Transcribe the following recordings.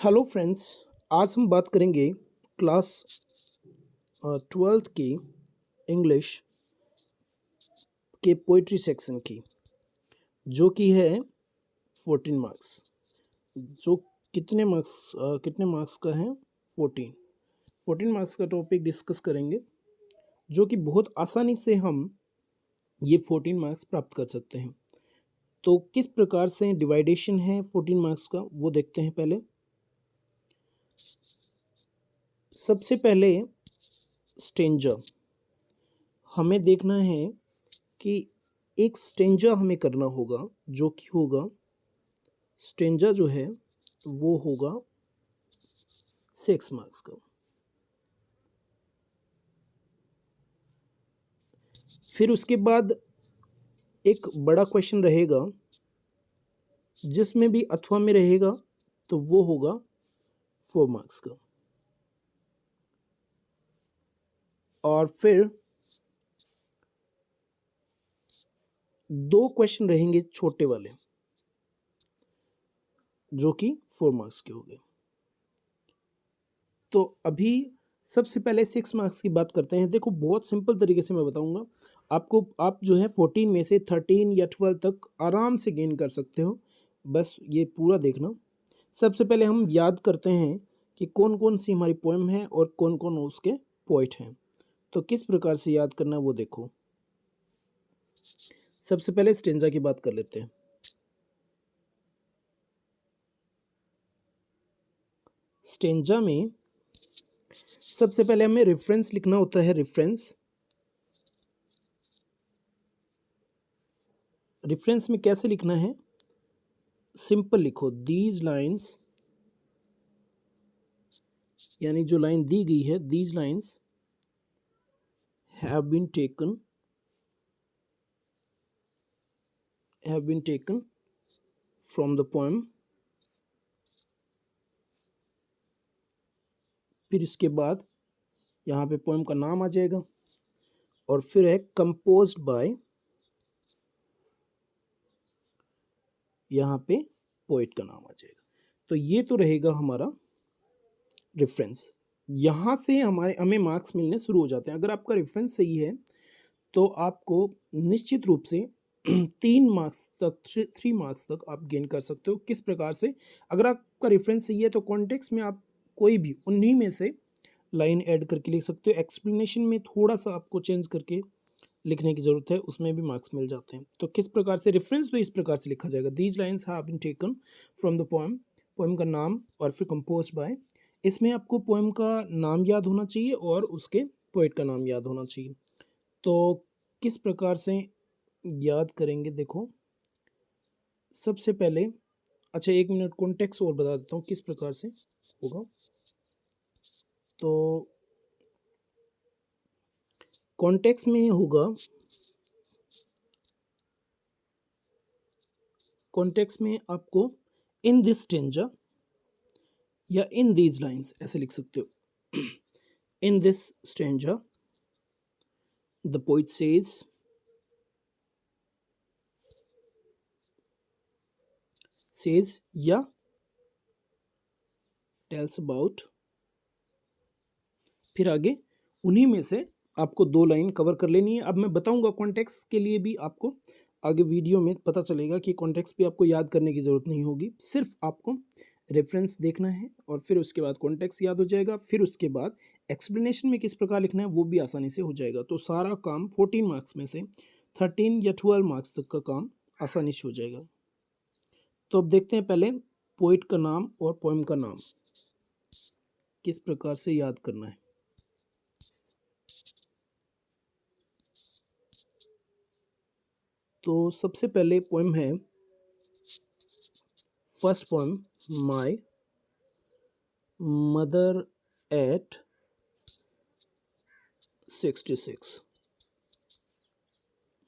Hello friends. आज हम बात करेंगे क्लास 12th की इंग्लिश के पोइट्री सेक्शन की, जो कि है 14 मार्क्स। जो कितने मार्क्स का है? 14 मार्क्स का टॉपिक डिस्कस करेंगे, जो कि बहुत आसानी से हम ये 14 मार्क्स प्राप्त कर सकते हैं। तो किस प्रकार से डिवाइडेशन है 14 मार्क्स का, वो देखते हैं। पहले सबसे पहले स्टेंजा हमें देखना है कि एक स्टेंजा हमें करना होगा, जो कि होगा स्टेंजा जो है वो होगा 6 मार्क्स का। फिर उसके बाद एक बड़ा क्वेश्चन रहेगा, जिसमें भी अथवा में रहेगा, तो वो होगा 4 मार्क्स का। और फिर 2 क्वेश्चन रहेंगे छोटे वाले, जो कि 4 मार्क्स के हो गए। तो अभी सबसे पहले 6 मार्क्स की बात करते हैं। देखो, बहुत सिंपल तरीके से मैं बताऊंगा आपको। आप जो है 14 में से 13 या 12 तक आराम से गेन कर सकते हो, बस ये पूरा देखना। सबसे पहले हम याद करते हैं कि कौन कौन सी हमारी पोएम है और कौन कौन उसके पोइट हैं। तो किस प्रकार से याद करना है वो देखो। सबसे पहले स्टेंजा की बात कर लेते हैं। स्टेंजा में सबसे पहले हमें रेफरेंस लिखना होता है। रेफरेंस में कैसे लिखना है? सिंपल लिखो, दीज लाइन्स, यानी जो लाइन दी गई है, these lines have been taken from the poem. फिर इसके बाद यहाँ पे पोएम का नाम आ जाएगा, और फिर है कंपोज्ड बाय, यहाँ पे पोएट का नाम आ जाएगा। तो ये तो रहेगा हमारा रेफरेंस। यहाँ से हमें मार्क्स मिलने शुरू हो जाते हैं। अगर आपका रेफरेंस सही है तो आपको निश्चित रूप से 3 मार्क्स तक, 3 मार्क्स तक आप गेन कर सकते हो। किस प्रकार से? अगर आपका रेफरेंस सही है तो कॉन्टेक्स्ट में आप कोई भी उन्हीं में से लाइन ऐड करके लिख सकते हो। एक्सप्लेनेशन में थोड़ा सा आपको चेंज करके लिखने की ज़रूरत है, उसमें भी मार्क्स मिल जाते हैं। तो किस प्रकार से रेफरेंस, तो इस प्रकार से लिखा जाएगा, these lines have been taken from the poem, poem का नाम और फिर कंपोज बाय। इसमें आपको पोएम का नाम याद होना चाहिए और उसके पोएट का नाम याद होना चाहिए। तो किस प्रकार से याद करेंगे? देखो, सबसे पहले, अच्छा 1 मिनट, कॉन्टेक्स्ट और बता देता हूँ किस प्रकार से होगा। तो कॉन्टेक्स्ट में होगा, कॉन्टेक्स्ट में आपको इन दिस स्टेंजा या इन दीज लाइन्स ऐसे लिख सकते हो। इन this stanza the poet says या टेल्स अबाउट। फिर आगे उन्हीं में से आपको 2 लाइन कवर कर लेनी है। अब मैं बताऊंगा कॉन्टेक्स्ट के लिए भी, आपको आगे वीडियो में पता चलेगा कि कॉन्टेक्स्ट भी आपको याद करने की ज़रूरत नहीं होगी। सिर्फ आपको रेफरेंस देखना है और फिर उसके बाद कॉन्टेक्स्ट याद हो जाएगा। फिर उसके बाद एक्सप्लेनेशन में किस प्रकार लिखना है वो भी आसानी से हो जाएगा। तो सारा काम 14 मार्क्स में से 13 या 12 मार्क्स तक का काम आसानी से हो जाएगा। तो अब देखते हैं पहले पोइट का नाम और पोएम का नाम किस प्रकार से याद करना है। तो सबसे पहले पोएम है, first poem, my mother eight 66।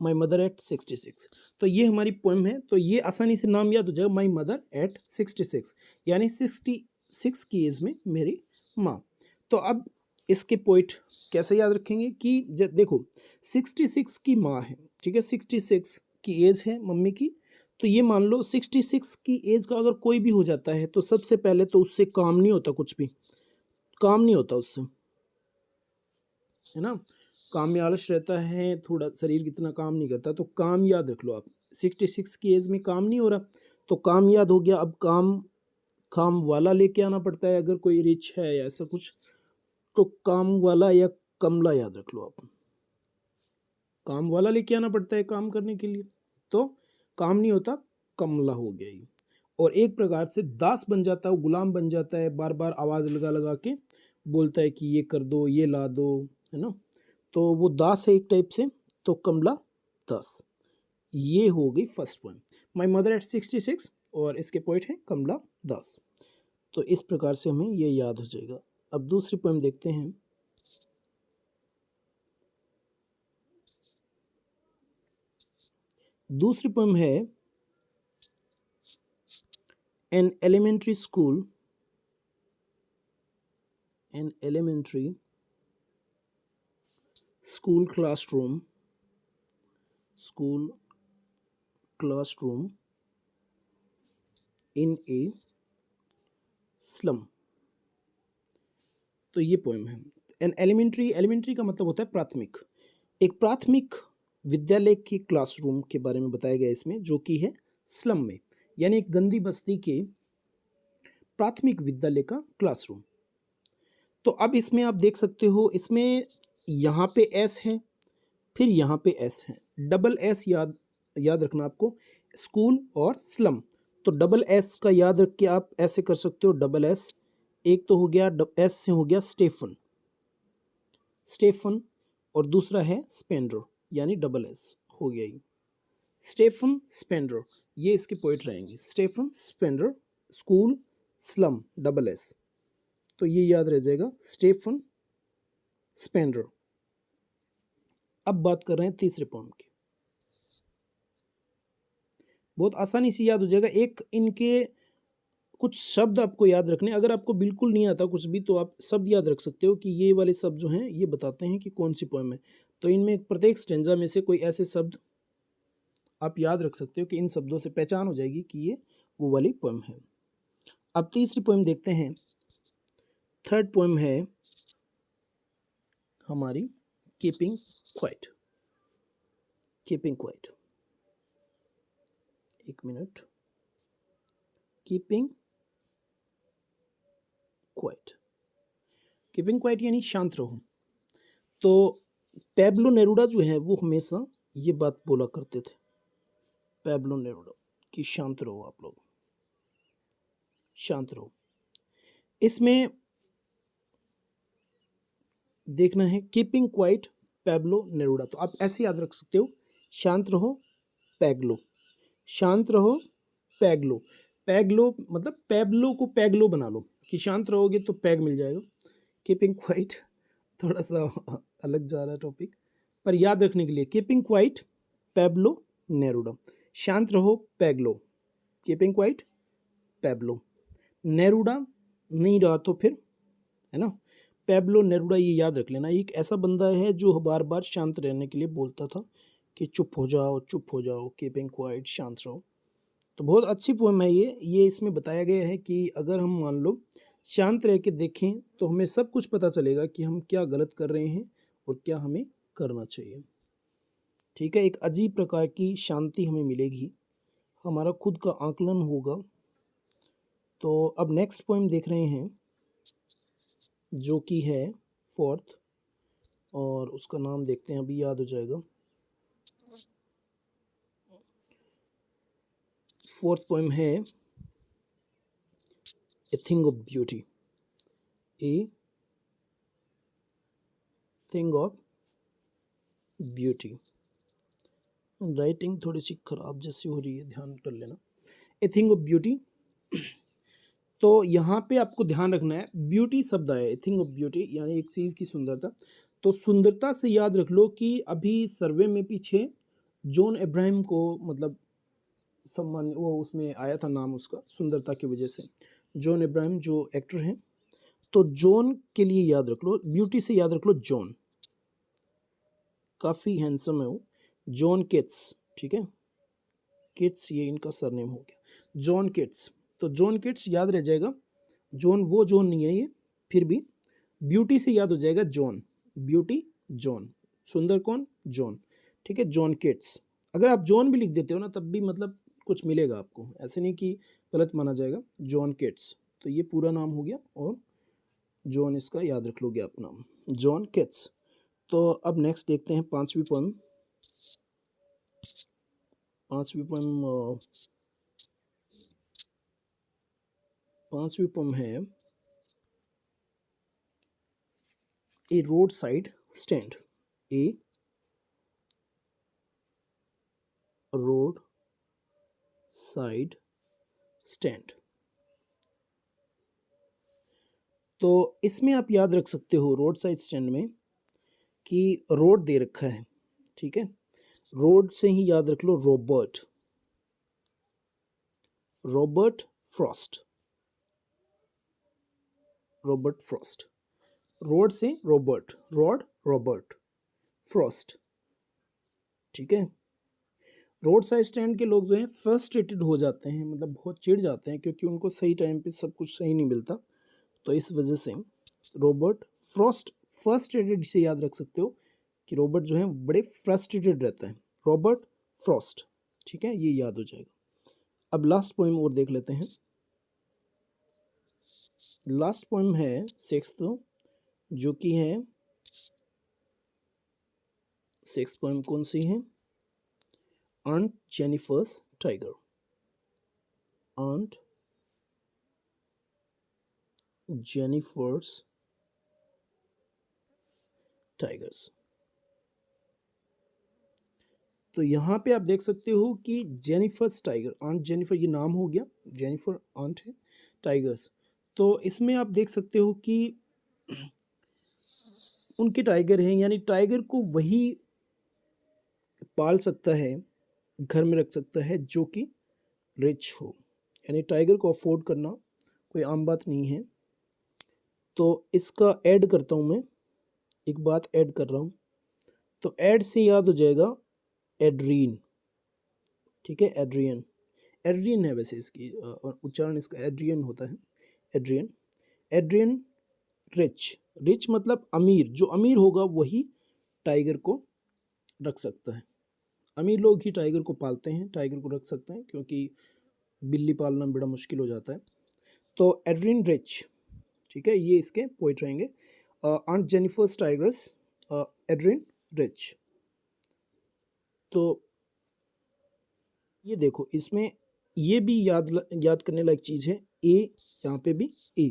My mother eight 66। तो ये हमारी पोएम है। तो ये आसानी से नाम याद हो जाएगा, माई मदर एट 66, यानी 66 की एज में मेरी माँ। तो अब इसके पोइट कैसे याद रखेंगे कि देखो 66 की माँ है, ठीक है, 66 की एज है मम्मी की, तो ये मान लो 66 की एज का अगर कोई भी हो जाता है तो सबसे पहले तो उससे काम नहीं होता, कुछ भी काम नहीं होता उससे, है ना। काम में आलस रहता है, थोड़ा शरीर कितना काम नहीं करता, तो काम याद रख लो आप। 66 की एज में काम नहीं हो रहा तो काम याद हो गया। अब काम काम वाला लेके आना पड़ता है, अगर कोई रिच है या ऐसा कुछ, तो काम वाला या कमला याद रख लो आप। काम वाला लेके आना पड़ता है काम करने के लिए, तो काम नहीं होता, कमला हो गया ये। और एक प्रकार से दास बन जाता है, वो गुलाम बन जाता है, बार बार आवाज़ लगा लगा के बोलता है कि ये कर दो, ये ला दो, है ना। तो वो दास है एक टाइप से, तो कमला दास। ये हो गई first poem, my mother eight 66, और इसके पोइट हैं कमला दास। तो इस प्रकार से हमें ये याद हो जाएगा। अब दूसरी पोएम देखते हैं। दूसरी पोएम है an elementary school, an elementary school classroom, school classroom in a slum। तो ये पोएम है। एन एलिमेंट्री, एलिमेंट्री का मतलब होता है प्राथमिक। एक प्राथमिक विद्यालय के क्लासरूम के बारे में बताया गया इसमें, जो कि है स्लम में, यानी एक गंदी बस्ती के प्राथमिक विद्यालय का क्लासरूम। तो अब इसमें आप देख सकते हो, इसमें यहाँ पे एस है, फिर यहाँ पे एस है, डबल एस याद रखना आपको, स्कूल और स्लम। तो डबल एस का याद रख के आप ऐसे कर सकते हो, डबल एस। एक तो हो गया एस से हो गया स्टेफन, स्टेफन, और दूसरा है स्पेंडर, यानी डबल एस हो गया ये, स्टेफन स्पेंडर। ये इसके पोइट रहेंगे, Stephen Spender, school, slum, double S. तो ये याद रह जाएगा, स्टेफन स्पेंडर। अब बात कर रहे हैं तीसरे पोएम की। बहुत आसानी से याद हो जाएगा। एक इनके कुछ शब्द आपको याद रखने, अगर आपको बिल्कुल नहीं आता कुछ भी तो आप शब्द याद रख सकते हो कि ये वाले शब्द जो हैं ये बताते हैं कि कौन सी पोएम है। तो इनमें प्रत्येक स्टेंजा में से कोई ऐसे शब्द आप याद रख सकते हो कि इन शब्दों से पहचान हो जाएगी कि ये वो वाली पोएम है। अब तीसरी पोएम देखते हैं। थर्ड पोएम है हमारी कीपिंग क्वाइट। कीपिंग क्वाइट, एक minute, keeping quiet, keeping quiet यानी शांत रहो। तो पैब्लो नेरूडा जो है वो हमेशा ये बात बोला करते थे, पैब्लो नेरूडा, कि शांत रहो, आप लोग शांत रहो। इसमें देखना है कीपिंग क्वाइट पैब्लो नेरूडा, तो आप ऐसे याद रख सकते हो, शांत रहो पैग्लो, शांत रहो पैग्लो। पैग्लो मतलब पैब्लो को पैग्लो बना लो, कि शांत रहोगे तो पैग मिल जाएगा। कीपिंग क्वाइट थोड़ा सा अलग जा रहा है टॉपिक, पर याद रखने के लिए, कीपिंग क्वाइट पैब्लो नेरूडा, शांत रहो पैग्लो, कीपिंग क्वाइट पैब्लो। नेरूडा नहीं रहा तो फिर, है ना, पैब्लो नेरूडा, ये याद रख लेना। एक ऐसा बंदा है जो बार बार शांत रहने के लिए बोलता था कि चुप हो जाओ, चुप हो जाओ, कीपिंग क्वाइट, शांत रहो। तो बहुत अच्छी पोएम है ये इसमें बताया गया है कि अगर हम मान लो शांत रह के देखें तो हमें सब कुछ पता चलेगा कि हम क्या गलत कर रहे हैं और क्या हमें करना चाहिए। ठीक है, एक अजीब प्रकार की शांति हमें मिलेगी, हमारा खुद का आकलन होगा। तो अब नेक्स्ट पोएम देख रहे हैं जो कि है फोर्थ, और उसका नाम देखते हैं, अभी याद हो जाएगा। फोर्थ पोएम है a thing of beauty, a thing of beauty. Writing थोड़ी सी खराब जैसी हो रही है, ध्यान कर लेना। ए थिंग ऑफ ब्यूटी, तो यहाँ पे आपको ध्यान रखना है, ब्यूटी शब्द आया, ए थिंग ऑफ ब्यूटी यानी एक चीज़ की सुंदरता। तो सुंदरता से याद रख लो कि अभी सर्वे में पीछे जॉन अब्राहम को मतलब सम्मान, वो उसमें आया था नाम उसका सुंदरता की वजह से, जॉन अब्राहम जो एक्टर हैं। तो जॉन के लिए याद रख लो, ब्यूटी से याद रख लो जॉन, काफ़ी हैंडसम है वो, जॉन केट्स, ठीक है। किट्स ये इनका सरनेम हो गया, जॉन किट्स। तो जॉन किट्स याद रह जाएगा, जॉन वो जॉन नहीं है ये, फिर भी ब्यूटी से याद हो जाएगा जॉन, ब्यूटी जॉन, सुंदर कौन, जॉन, ठीक है, जॉन किट्स। अगर आप जॉन भी लिख देते हो ना तब भी मतलब कुछ मिलेगा आपको, ऐसे नहीं कि गलत माना जाएगा, जॉन किट्स। तो ये पूरा नाम हो गया और जॉन इसका याद रख लोगे आप नाम, जॉन किट्स। तो अब नेक्स्ट देखते हैं पांचवी पोएम। पांचवी पोएम है ए रोड साइड स्टैंड, ए रोड साइड स्टैंड। तो इसमें आप याद रख सकते हो रोड साइड स्टैंड में कि रोड दे रखा है, ठीक है, रोड से ही याद रख लो Robert, Robert Frost, Robert Frost, road से रॉबर्ट, रॉड रॉबर्ट, फ्रॉस्ट, ठीक है। रोड साइड स्टैंड के लोग जो हैं फ्रस्ट्रेटेड हो जाते हैं, मतलब बहुत चिढ़ जाते हैं क्योंकि उनको सही टाइम पे सब कुछ सही नहीं मिलता, तो इस वजह से रॉबर्ट फ्रॉस्ट, फ्रस्ट्रेटेड से याद रख सकते हो कि रॉबर्ट जो है बड़े फ्रस्ट्रेटेड रहता है, रॉबर्ट फ्रॉस्ट, ठीक है, ये याद हो जाएगा। अब लास्ट पोएम और देख लेते हैं। लास्ट पोएम है सिक्स्थ, जो कि है सिक्स्थ पोएम कौन सी है, aunt Jennifer's tiger, aunt Jennifer's tigers. तो यहाँ पे आप देख सकते हो कि जेनिफर्स टाइगर, आंट जेनिफर ये नाम हो गया, जेनिफर आंट है, टाइगर्स। तो इसमें आप देख सकते हो कि उनके टाइगर हैं, यानी टाइगर को वही पाल सकता है, घर में रख सकता है जो कि रिच हो, यानी टाइगर को अफोर्ड करना कोई आम बात नहीं है। तो इसका ऐड करता हूँ मैं, एक बात ऐड कर रहा हूँ, तो ऐड से याद हो जाएगा एड्रीन, ठीक है, एड्रियन, एड्रियन है वैसे इसकी उच्चारण इसका एड्रियन होता है, एड्रियन, एड्रियन रिच, रिच मतलब अमीर, जो अमीर होगा वही टाइगर को रख सकता है, अमीर लोग ही टाइगर को पालते हैं, टाइगर को रख सकते हैं, क्योंकि बिल्ली पालना बड़ा मुश्किल हो जाता है। तो एड्रियन रिच, ठीक है, ये इसके पोइट रहेंगे, aunt Jennifer's tigers, Adrienne Rich. तो ये देखो इसमें ये भी याद करने लायक चीज़ है, ए यहाँ पे भी ए,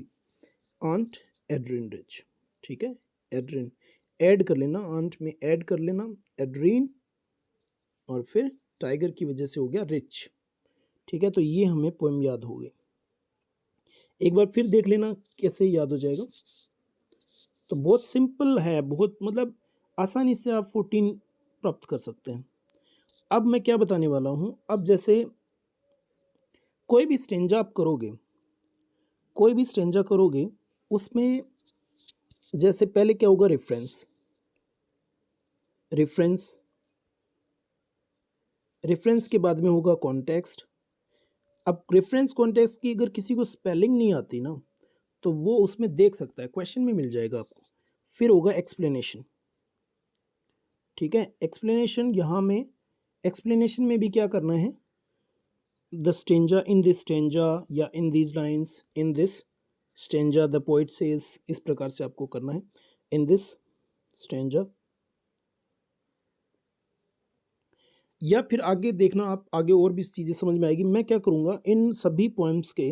आंट एड्रिन रिच, ठीक है, एड्रिन ऐड कर लेना, आंट में ऐड कर लेना एड्रीन, और फिर टाइगर की वजह से हो गया रिच, ठीक है। तो ये हमें पोएम याद हो गई, एक बार फिर देख लेना कैसे याद हो जाएगा। तो बहुत सिंपल है, बहुत मतलब आसानी से आप 14 प्राप्त कर सकते हैं। अब मैं क्या बताने वाला हूँ, अब जैसे कोई भी स्टेंजा आप करोगे, कोई भी स्टेंजा करोगे, उसमें जैसे पहले क्या होगा, रेफरेंस, रेफरेंस, रेफरेंस के बाद में होगा कॉन्टेक्स्ट। अब रेफरेंस कॉन्टेक्स्ट की अगर किसी को स्पेलिंग नहीं आती ना, तो वो उसमें देख सकता है, क्वेश्चन में मिल जाएगा आपको। फिर होगा एक्सप्लेनेशन, ठीक है, एक्सप्लेनेशन, यहाँ में एक्सप्लेनेशन में भी क्या करना है, the stanza, in this stanza, या in these lines, in this stanza the poet says, इस प्रकार से आपको करना है, इन दिस स्टेंजा, या फिर आगे देखना आप, आगे और भी चीज़ें समझ में आएगी। मैं क्या करूँगा, इन सभी पोएम्स के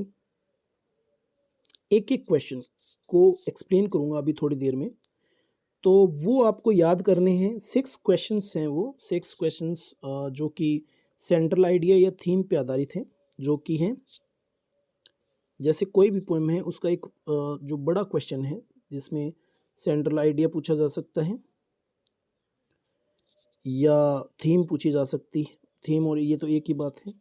एक एक क्वेश्चन को एक्सप्लेन करूँगा अभी थोड़ी देर में, तो वो आपको याद करने हैं। 6 क्वेश्चंस हैं वो, 6 क्वेश्चंस जो कि सेंट्रल आइडिया या थीम पे आधारित हैं, जो कि हैं जैसे कोई भी पोएम है उसका एक जो बड़ा क्वेश्चन है जिसमें सेंट्रल आइडिया पूछा जा सकता है या थीम पूछी जा सकती है, थीम और ये तो एक ही बात है।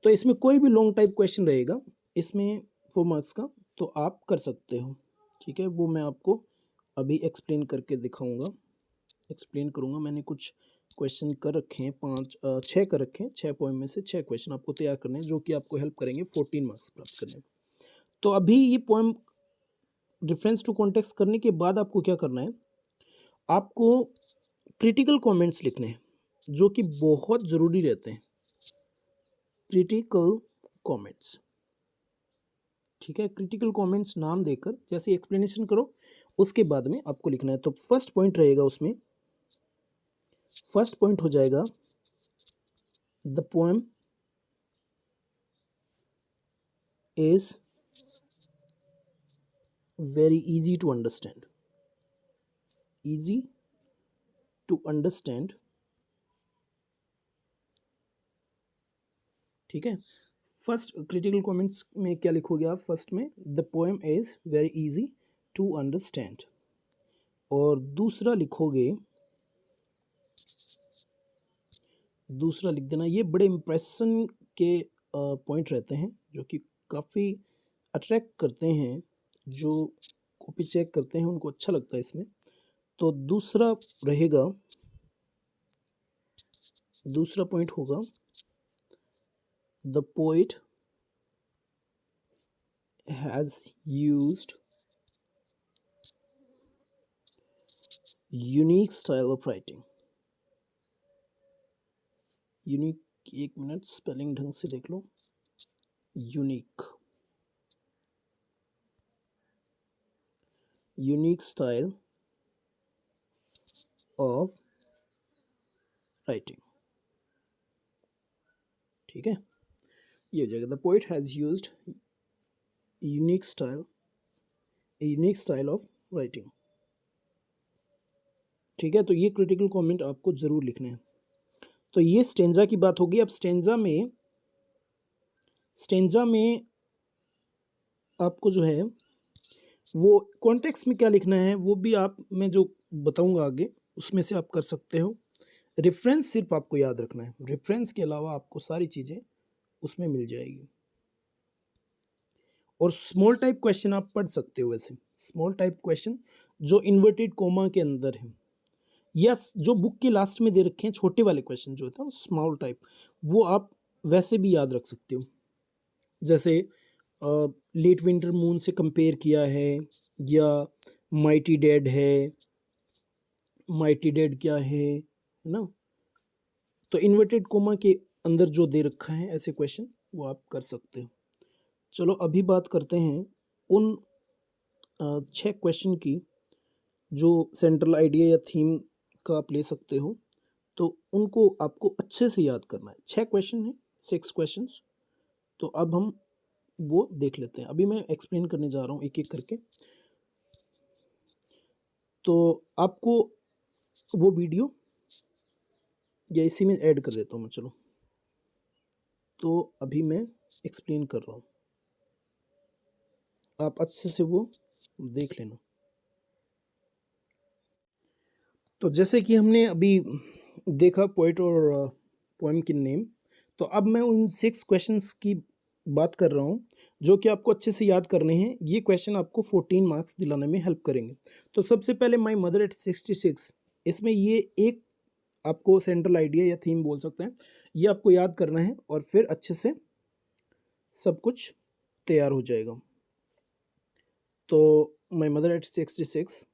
तो इसमें कोई भी लॉन्ग टाइप क्वेश्चन रहेगा इसमें 4 मार्क्स का, तो आप कर सकते हो, ठीक है। वो मैं आपको अभी एक्सप्लेन करके दिखाऊंगा, एक्सप्लेन करूंगा। मैंने कुछ क्वेश्चन कर रखे हैं 6 कर रखे हैं। 6 पोएम में से 6 क्वेश्चन आपको तैयार करने हैं जो कि आपको हेल्प करेंगे 14 मार्क्स प्राप्त करने में। तो अभी ये पोएम रेफरेंस टू कॉन्टेक्स्ट करने के बाद आपको क्या करना है, आपको क्रिटिकल कमेंट्स लिखने हैं जो कि बहुत ज़रूरी रहते हैं। क्रिटिकल कमेंट्स, ठीक है। क्रिटिकल कमेंट्स नाम देकर जैसे एक्सप्लेनेशन करो उसके बाद में आपको लिखना है। तो फर्स्ट पॉइंट रहेगा उसमें, फर्स्ट पॉइंट हो जाएगा the poem is very easy to understand, easy to understand, ठीक है। फर्स्ट क्रिटिकल कमेंट्स में क्या लिखोगे आप, फर्स्ट में the poem is very easy to understand, और दूसरा लिखोगे, दूसरा लिख देना, ये बड़े इंप्रेशन के पॉइंट रहते हैं जो कि काफ़ी अट्रैक्ट करते हैं, जो कॉपी चेक करते हैं उनको अच्छा लगता है इसमें। तो दूसरा रहेगा, दूसरा पॉइंट होगा the poet has used unique style of writing. Unique, एक मिनट स्पेलिंग ढंग से देख लो, unique, unique style of writing, ठीक है। ये हो जाएगा the poet has used unique style, unique style of writing, ठीक है। तो ये क्रिटिकल कमेंट आपको ज़रूर लिखने हैं। तो ये स्टेंजा की बात होगी। अब स्टेंजा में आपको जो है वो कॉन्टेक्स्ट में क्या लिखना है वो भी आप, मैं जो बताऊंगा आगे उसमें से आप कर सकते हो। रेफरेंस सिर्फ आपको याद रखना है, रेफरेंस के अलावा आपको सारी चीज़ें उसमें मिल जाएगी। और स्मॉल टाइप क्वेश्चन आप पढ़ सकते हो, वैसे स्मॉल टाइप क्वेश्चन जो इन्वर्टेड कोमा के अंदर है या जो बुक के लास्ट में दे रखे हैं, छोटे वाले क्वेश्चन जो होता है स्मॉल टाइप, वो आप वैसे भी याद रख सकते हो। जैसे लेट विंटर मून से कंपेयर किया है, या माइटी डेड है, माइटी डेड क्या है ना। तो इन्वर्टेड कोमा के अंदर जो दे रखा है ऐसे क्वेश्चन वो आप कर सकते हो। चलो अभी बात करते हैं उन 6 क्वेश्चन की जो सेंट्रल आइडिया या थीम का आप ले सकते हो। तो उनको आपको अच्छे से याद करना है। 6 क्वेश्चन है, 6 क्वेश्चंस। तो अब हम वो देख लेते हैं। अभी मैं एक्सप्लेन करने जा रहा हूँ एक एक करके। तो आपको वो वीडियो या इसी में ऐड कर देता हूँ मैं, चलो। तो अभी मैं एक्सप्लेन कर रहा हूँ, आप अच्छे से वो देख लेना। तो जैसे कि हमने अभी देखा पोएट और पोएम की नेम, तो अब मैं उन 6 क्वेश्चंस की बात कर रहा हूँ जो कि आपको अच्छे से याद करने हैं। ये क्वेश्चन आपको 14 मार्क्स दिलाने में हेल्प करेंगे। तो सबसे पहले माई मदर एट 66, इसमें ये एक आपको सेंट्रल आइडिया या थीम बोल सकते हैं, ये आपको याद करना है और फिर अच्छे से सब कुछ तैयार हो जाएगा। तो माई मदर एट 66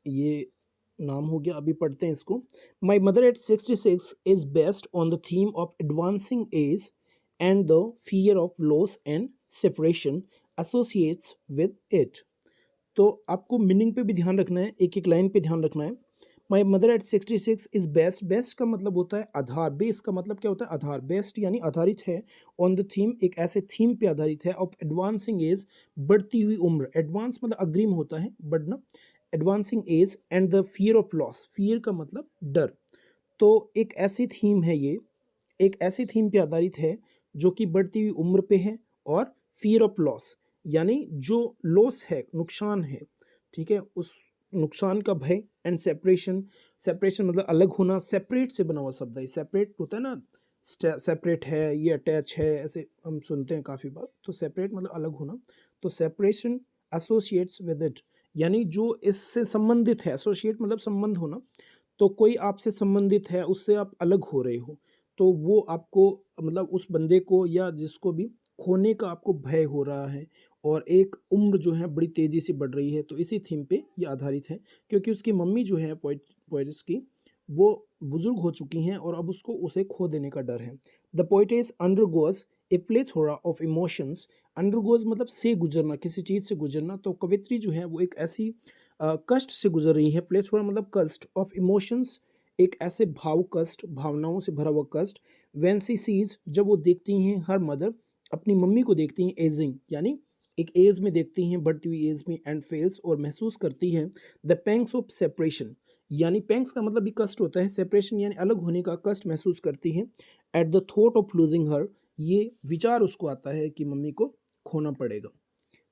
ये नाम हो गया। अभी पढ़ते हैं इसको। My mother eight 66 is based on the theme of advancing as and the fear of loss and separation associates with it. तो आपको मीनिंग पे भी ध्यान रखना है, एक एक लाइन पे ध्यान रखना है। My mother eight 66 is best, best का मतलब होता है आधार, बेस का मतलब क्या होता है आधार, बेस्ट यानी आधारित है, ऑन द थीम एक ऐसे थीम पे आधारित है, ऑफ एडवांसिंग एज बढ़ती हुई उम्र, एडवांस मतलब अग्रिम होता है, बढ़ना, advancing as and the fear of loss, fear का मतलब डर। तो एक ऐसी थीम है, ये एक ऐसी थीम पे आधारित है जो कि बढ़ती हुई उम्र पे है, और फियर ऑफ लॉस यानी जो लॉस है, नुकसान है, ठीक है, उस नुकसान का भय, एंड सेपरेशन, सेपरेशन मतलब अलग होना, सेपरेट से बना हुआ शब्द है, सेपरेट होता है ना, सेपरेट है, ये अटैच है, ऐसे हम सुनते हैं काफ़ी बार। तो सेपरेट मतलब अलग होना, तो सेपरेशन एसोसिएट्स विद इट यानी जो इससे संबंधित है, एसोसिएट मतलब संबंध होना, तो कोई आपसे संबंधित है, उससे आप अलग हो रहे हो, तो वो आपको मतलब उस बंदे को या जिसको भी खोने का आपको भय हो रहा है, और एक उम्र जो है बड़ी तेज़ी से बढ़ रही है, तो इसी थीम पे ये आधारित है, क्योंकि उसकी मम्मी जो है पोएट्स की, वो बुजुर्ग हो चुकी हैं और अब उसको उसे खो देने का डर है। The poetess undergoes A plethora of emotions. Undergoes मतलब से गुजरना, किसी चीज़ से गुजरना, तो कवित्री जो है वो एक ऐसी कष्ट से गुजर रही है। प्लेथोरा मतलब कष्ट, ऑफ इमोशंस एक ऐसे भाव कष्ट, भावनाओं से भरा हुआ कष्ट। व्हेन सी सीज जब वो देखती हैं, हर मदर अपनी मम्मी को देखती हैं, एजिंग यानी एक एज में देखती हैं, बढ़ती हुई एज में, एंड फेल्स और महसूस करती हैं द पैंग्स ऑफ सेपरेशन, यानी पैंग्स का मतलब भी कष्ट होता है, सेपरेशन यानी अलग होने का कष्ट महसूस करती हैं। At the thought of losing her, ये विचार उसको आता है कि मम्मी को खोना पड़ेगा।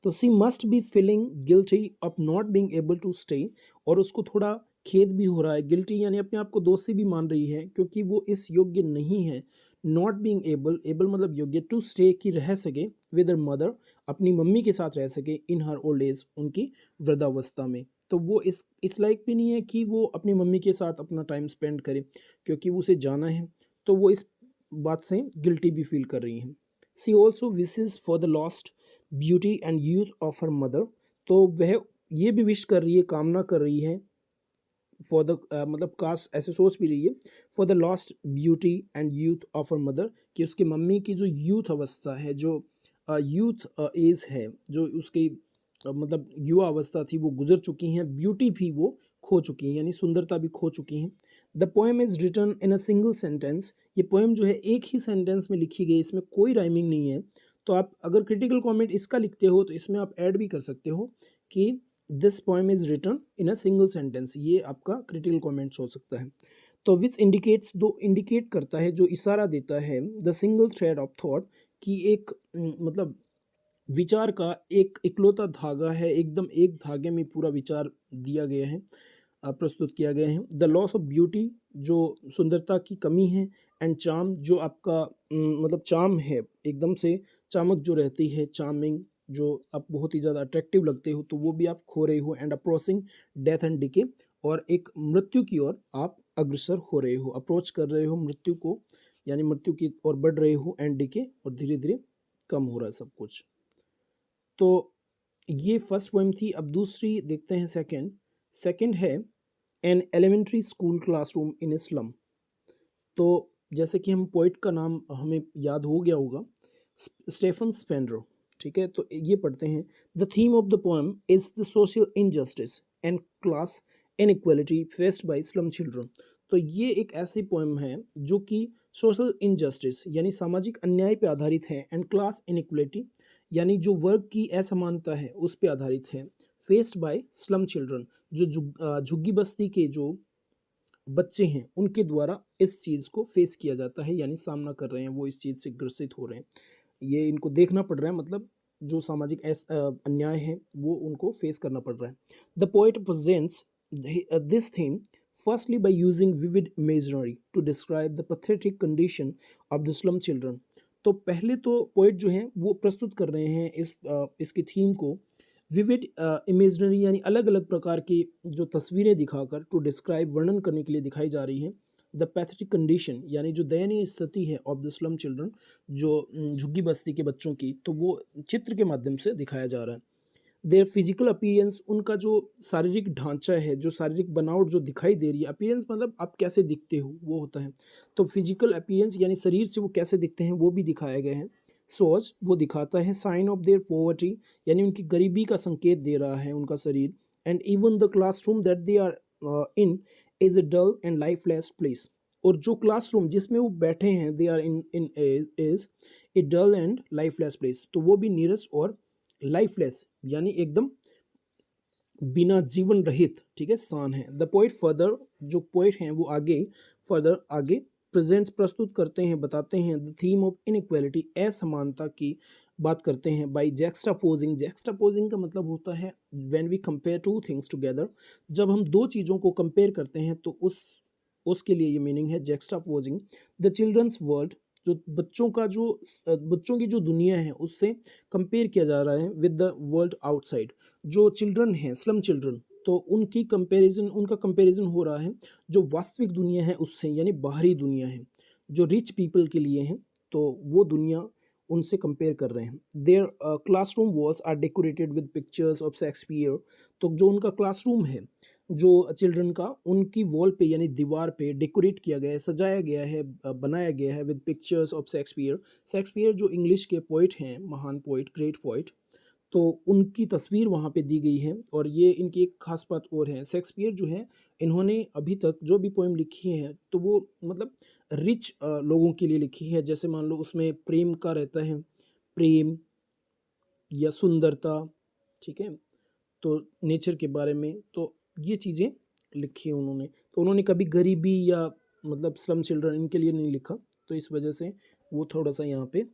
तो she must be feeling guilty of not being able to stay, और उसको थोड़ा खेद भी हो रहा है, गिल्टी यानी अपने आप को दोषी भी मान रही है, क्योंकि वो इस योग्य नहीं है। नॉट बीइंग एबल, एबल मतलब योग्य, टू स्टे की रह सके, विद हर मदर अपनी मम्मी के साथ रह सके, इन हर ओल्ड एज उनकी वृद्धावस्था में। तो वो इस लायक भी नहीं है कि वो अपनी मम्मी के साथ अपना टाइम स्पेंड करे, क्योंकि उसे जाना है, तो वो इस बात से गिल्टी भी फील कर रही हैं। She also wishes for the lost beauty and youth of her mother, तो वह ये भी विश कर रही है, कामना कर रही है, फॉर द मतलब काश ऐसे सोच भी रही है, for the lost beauty and youth of her mother, कि उसकी मम्मी की जो यूथ अवस्था है, जो यूथ एज है, जो उसकी मतलब युवा अवस्था थी, वो गुजर चुकी हैं, ब्यूटी भी वो खो चुकी हैं, यानी सुंदरता भी खो चुकी हैं। The poem is written in a single sentence, ये पोएम जो है एक ही सेंटेंस में लिखी गई, इसमें कोई राइमिंग नहीं है। तो आप अगर क्रिटिकल कमेंट इसका लिखते हो, तो इसमें आप ऐड भी कर सकते हो कि this poem is written in a single sentence, ये आपका क्रिटिकल कमेंट्स हो सकता है। तो विच इंडिकेट्स, दो इंडिकेट करता है, जो इशारा देता है, the single thread of thought, कि एक मतलब विचार का एक इकलौता धागा है, एकदम एक धागे में पूरा विचार दिया गया है, प्रस्तुत किया गया है। द लॉस ऑफ ब्यूटी, जो सुंदरता की कमी है, एंड चार्म, जो आपका मतलब चार्म है, एकदम से चामक जो रहती है, चार्मिंग, जो आप बहुत ही ज़्यादा अट्रैक्टिव लगते हो, तो वो भी आप खो रहे हो। And approaching death and decay, और एक मृत्यु की ओर आप अग्रसर हो रहे हो, अप्रोच कर रहे हो मृत्यु को, यानी मृत्यु की ओर बढ़ रहे हो, एंड डिके, और धीरे धीरे कम हो रहा है सब कुछ। तो ये फर्स्ट पोएम थी। अब दूसरी देखते हैं, सेकंड। सेकंड है an elementary school classroom in a slum. तो जैसे कि हम पोइट का नाम हमें याद हो गया होगा, स्टेफन स्पेंड्रो, ठीक है। तो ये पढ़ते हैं। The theme of the poem is the social injustice and class inequality faced by slum children. तो ये एक ऐसी पोएम है जो कि सोशल इनजस्टिस यानी सामाजिक अन्याय पे आधारित है, एंड क्लास इनइक्वालिटी यानी जो वर्ग की असमानता है उस पे आधारित है, फेस्ड बाय स्लम चिल्ड्रन, जो झुग्गी बस्ती के जो बच्चे हैं उनके द्वारा इस चीज़ को फेस किया जाता है, यानी सामना कर रहे हैं, वो इस चीज़ से ग्रसित हो रहे हैं, ये इनको देखना पड़ रहा है, मतलब जो सामाजिक अन्याय है वो उनको फेस करना पड़ रहा है। The poet presents this theme firstly by using vivid imaginary to describe the pathetic condition of the slum children. तो पहले तो पोएट जो हैं वो प्रस्तुत कर रहे हैं इसकी थीम को विविड इमेजनरी यानी अलग अलग प्रकार की जो तस्वीरें दिखाकर, टू डिस्क्राइब वर्णन करने के लिए दिखाई जा रही हैं द पैथेटिक कंडीशन यानी जो दयनीय स्थिति है ऑफ द स्लम चिल्ड्रन, जो झुग्गी बस्ती के बच्चों की, तो वो चित्र के माध्यम से दिखाया जा रहा है। देयर फिजिकल अपीयरेंस, उनका जो शारीरिक ढांचा है, जो शारीरिक बनावट जो दिखाई दे रही है, अपीयरेंस मतलब आप कैसे दिखते हो वो होता है, तो फिजिकल अपीयरेंस यानी शरीर से वो कैसे दिखते हैं वो भी दिखाया गया है। सोच वो दिखाता है, साइन ऑफ देयर पॉवर्टी यानी उनकी गरीबी का संकेत दे रहा है उनका शरीर। And even the classroom that they are in is a dull and lifeless place, और जो क्लासरूम जिसमें वो बैठे हैं, they are in is a dull and lifeless place, तो वो भी नीरस और लाइफलेस यानी एकदम बिना जीवन रहित, ठीक है, स्थान है। द पोइट फर्दर, जो पोइट हैं वो आगे फर्दर आगे प्रेजेंट्स प्रस्तुत करते हैं, बताते हैं द थीम ऑफ इनइक्वालिटी, असमानता की बात करते हैं, बाय जैक्सटापोजिंग। जैक्सटापोजिंग का मतलब होता है when we compare two things together, जब हम दो चीज़ों को कंपेयर करते हैं, तो उसके लिए ये मीनिंग है जैक्सटापोजिंग। द चिल्ड्रंस वर्ल्ड, जो बच्चों का जो बच्चों की जो दुनिया है उससे कंपेयर किया जा रहा है विद द वर्ल्ड आउटसाइड। जो चिल्ड्रन हैं, स्लम चिल्ड्रन, तो उनका कंपैरिजन हो रहा है जो वास्तविक दुनिया है उससे, यानी बाहरी दुनिया है जो रिच पीपल के लिए है, तो वो दुनिया उनसे कंपेयर कर रहे हैं। Their classroom walls are decorated with pictures of Shakespeare. तो जो उनका क्लासरूम है जो चिल्ड्रन का, उनकी वॉल पे यानी दीवार पे डेकोरेट किया गया है, सजाया गया है, बनाया गया है with pictures of Shakespeare. Shakespeare जो इंग्लिश के पोइट हैं, महान पोइट, ग्रेट पोइट, तो उनकी तस्वीर वहाँ पे दी गई है। और ये इनकी एक खास बात और है, शेक्सपियर जो है इन्होंने अभी तक जो भी पोएम लिखी है तो वो मतलब रिच लोगों के लिए लिखी है। जैसे मान लो उसमें प्रेम का रहता है, प्रेम या सुंदरता, ठीक है, तो नेचर के बारे में, तो ये चीज़ें लिखी है उन्होंने। तो उन्होंने कभी गरीबी या मतलब स्लम चिल्ड्रन इनके लिए नहीं लिखा, तो इस वजह से वो थोड़ा सा यहाँ पे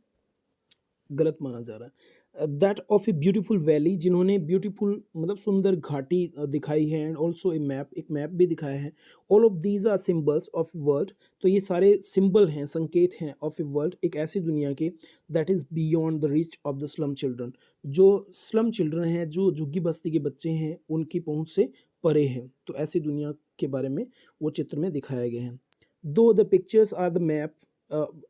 गलत माना जा रहा है। That of a beautiful valley, जिन्होंने ब्यूटीफुल मतलब सुंदर घाटी दिखाई है, एंड ऑल्सो ए मैप, एक मैप भी दिखाया है। All of these are symbols of world, तो ये सारे सिंबल हैं, संकेत हैं ऑफ ए वर्ल्ड, एक ऐसी दुनिया के, that is beyond the reach of the slum children, जो स्लम चिल्ड्रन हैं, जो झुग्गी बस्ती के बच्चे हैं, उनकी पहुँच से परे हैं। तो ऐसी दुनिया के बारे में वो चित्र में दिखाया गया है। Though the pictures are the map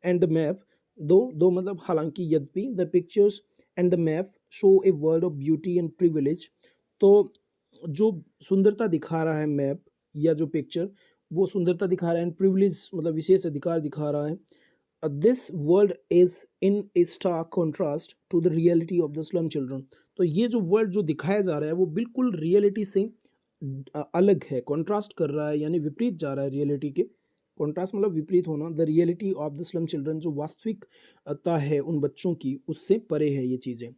and the map, though मतलब हालांकि, यद्यपि, the pictures and the map show a world of beauty and privilege, तो जो सुंदरता दिखा रहा है मैप या जो पिक्चर, वो सुंदरता दिखा रहा है, एंड प्रिविलेज मतलब विशेष अधिकार दिखा रहा है। This world is in a stark contrast to the reality of the slum children, तो ये जो वर्ल्ड जो दिखाया जा रहा है वो बिल्कुल रियलिटी से अलग है, कॉन्ट्रास्ट कर रहा है, यानी विपरीत जा रहा है रियलिटी के। कॉन्ट्रास्ट मतलब विपरीत होना। The reality of the slum children, जो वास्तविकता है उन बच्चों की, उससे परे है ये चीज़ें।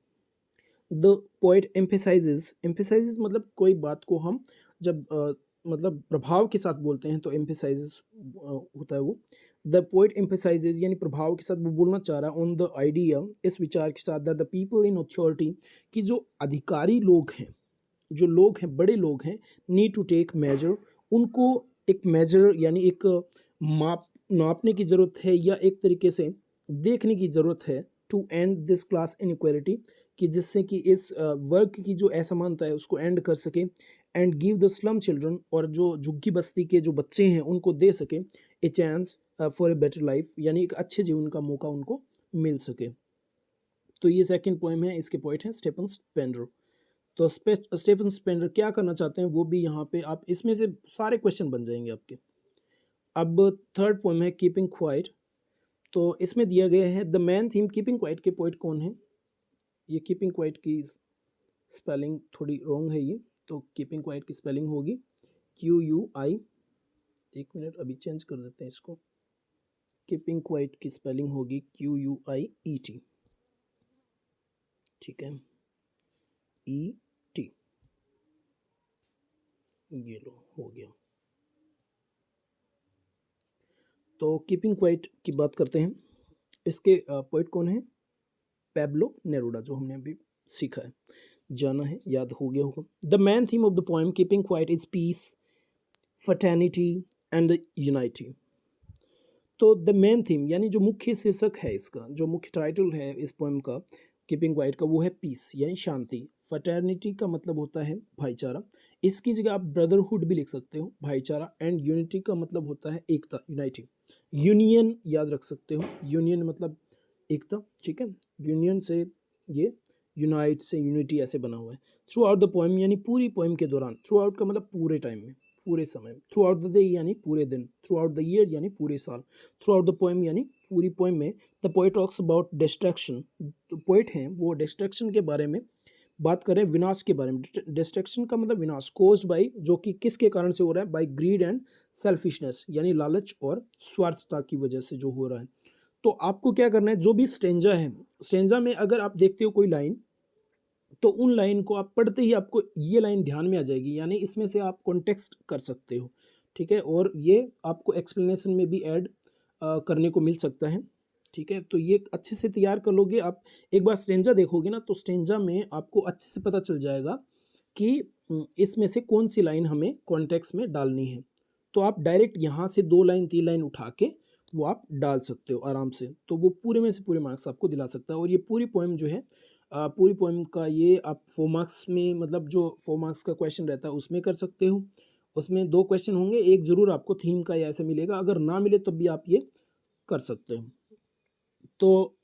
द पोइट एम्फेसाइजेज मतलब कोई बात को हम जब मतलब प्रभाव के साथ बोलते हैं तो एम्फेसाइजेज होता है वो। द पोइट एम्फेसाइजेज यानी प्रभाव के साथ वो बोलना चाह रहा है ऑन द आइडिया, इस विचार के साथ, that the people in authority, कि जो अधिकारी लोग हैं, जो लोग हैं, बड़े लोग हैं, नीड टू टेक मेजर, उनको एक मेजर यानी एक नापने की ज़रूरत है, या एक तरीके से देखने की ज़रूरत है, to end this class inequality, कि जिससे कि इस वर्ग की जो असमानता है उसको एंड कर सके, and give the slum children, और जो झुग्गी बस्ती के जो बच्चे हैं उनको दे सके a chance for a better life, यानी एक अच्छे जीवन का मौका उनको मिल सके। तो ये सेकंड पोएम है, इसके पोइट हैं स्टेफन स्पेंडर। तो स्टेफन स्पेंडर क्या करना चाहते हैं वो भी यहाँ पे आप, इसमें से सारे क्वेश्चन बन जाएंगे आपके। अब थर्ड पोएम है कीपिंग क्वाइट, तो इसमें दिया गया है the man theme. Keeping quiet के पोइट कौन है? ये कीपिंग क्वाइट की स्पेलिंग थोड़ी रॉन्ग है ये, तो कीपिंग क्वाइट की स्पेलिंग होगी QUI, एक मिनट अभी चेंज कर देते हैं इसको। कीपिंग क्वाइट की स्पेलिंग होगी QUIET, ठीक है, ET, ये लो हो गया। तो कीपिंग क्वाइट की बात करते हैं। इसके पोइट कौन है? पैब्लो नेरुडा, जो हमने अभी सीखा है, जाना है, याद हो गया होगा। The man theme of the poem keeping quiet is peace, fraternity and unity. तो द मेन थीम यानी जो मुख्य शीर्षक है इसका, जो मुख्य टाइटल है इस पोएम का, कीपिंग क्वाइट का, वो है पीस यानी शांति। फर्टर्निटी का मतलब होता है भाईचारा, इसकी जगह आप ब्रदरहुड भी लिख सकते हो, भाईचारा। एंड यूनिटी का मतलब होता है एकता, यूनाइटिंग। यूनियन याद रख सकते हो, यूनियन मतलब एकता, ठीक है। यूनियन से ये यूनाइट से यूनिटी ऐसे बना हुआ है। थ्रू आउट द पोएम यानी पूरी पोएम के दौरान, थ्रू आउट का मतलब पूरे टाइम में, पूरे समय। थ्रू आउट द डे यानी पूरे दिन, थ्रू आउट द ईयर यानी पूरे साल, थ्रू आउट द पोएम यानी पूरी पोएम में। The poet talks about distraction, तो पोएट हैं वो डिस्ट्रैक्शन के बारे में बात करें, विनाश के बारे में। डिस्ट्रैक्शन का मतलब विनाश, कोज्ड बाई, जो कि किसके कारण से हो रहा है? बाई ग्रीड एंड सेल्फिशनेस, यानी लालच और स्वार्थता की वजह से जो हो रहा है। तो आपको क्या करना है, जो भी स्टेंजा है, स्टेंजा में अगर आप देखते हो कोई लाइन, तो उन लाइन को आप पढ़ते ही आपको ये लाइन ध्यान में आ जाएगी, यानी इसमें से आप कॉन्टेक्स्ट कर सकते हो, ठीक है। और ये आपको एक्सप्लेनेशन में भी ऐड करने को मिल सकता है, ठीक है। तो ये अच्छे से तैयार कर लोगे आप, एक बार स्टेंजा देखोगे ना, तो स्टेंजा में आपको अच्छे से पता चल जाएगा कि इसमें से कौन सी लाइन हमें कॉन्टेक्स्ट में डालनी है। तो आप डायरेक्ट यहाँ से 2 लाइन 3 लाइन उठा के वो आप डाल सकते हो आराम से, तो वो पूरे में से पूरे मार्क्स आपको दिला सकता है। और ये पूरी पोएम जो है पूरी पोएम का ये आप 4 मार्क्स में, मतलब जो 4 मार्क्स का क्वेश्चन रहता है उसमें कर सकते हो। उसमें 2 क्वेश्चन होंगे, एक ज़रूर आपको थीम का या ऐसे मिलेगा, अगर ना मिले तब भी आप ये कर सकते हो। तो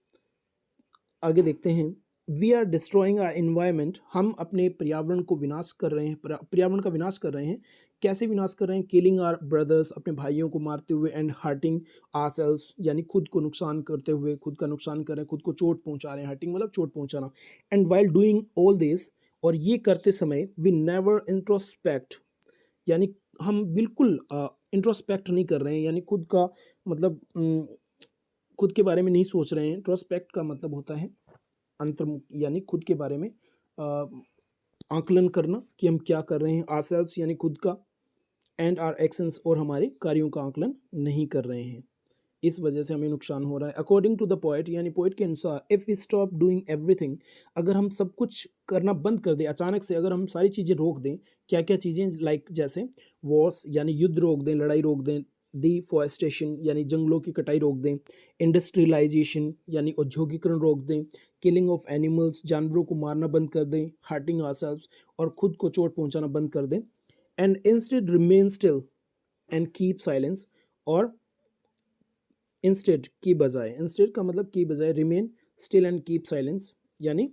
आगे देखते हैं। We are destroying our environment, हम अपने पर्यावरण को विनाश कर रहे हैं, पर्यावरण का विनाश कर रहे हैं। कैसे विनाश कर रहे हैं? किलिंग आर ब्रदर्स, अपने भाइयों को मारते हुए, एंड हर्टिंग आर सेल्स, यानी खुद को नुकसान करते हुए, खुद का नुकसान कर रहे हैं, खुद को चोट पहुंचा रहे हैं। हर्टिंग मतलब चोट पहुंचाना। And while doing all this, और ये करते समय वी नेवर इंट्रोस्पेक्ट, यानी हम बिल्कुल इंट्रोस्पेक्ट नहीं कर रहे हैं, यानी खुद का मतलब खुद के बारे में नहीं सोच रहे हैं। इंट्रोस्पेक्ट का मतलब होता है अंतर्मुख, यानी खुद के बारे में आकलन करना कि हम क्या कर रहे हैं। आरसेल्व्स यानी खुद का, एंड आर एक्शंस, और हमारे कार्यों का आकलन नहीं कर रहे हैं, इस वजह से हमें नुकसान हो रहा है। अकॉर्डिंग टू द पोएट, यानी पोएट के अनुसार, if we stop doing everything, अगर हम सब कुछ करना बंद कर दें, अचानक से अगर हम सारी चीज़ें रोक दें, क्या क्या चीज़ें, लाइक जैसे वॉर्स यानी युद्ध रोक दें, लड़ाई रोक दें, डिफॉरेस्टेशन यानी जंगलों की कटाई रोक दें, इंडस्ट्रियलाइजेशन यानी औद्योगिकरण रोक दें, किलिंग ऑफ एनिमल्स, जानवरों को मारना बंद कर दें, हार्टिंग आवरसेल्व्स, और खुद को चोट पहुंचाना बंद कर दें, and instead remain still and keep silence, और इंस्टेड की बजाय, इंस्टेड का मतलब की बजाय, remain still and keep silence, यानी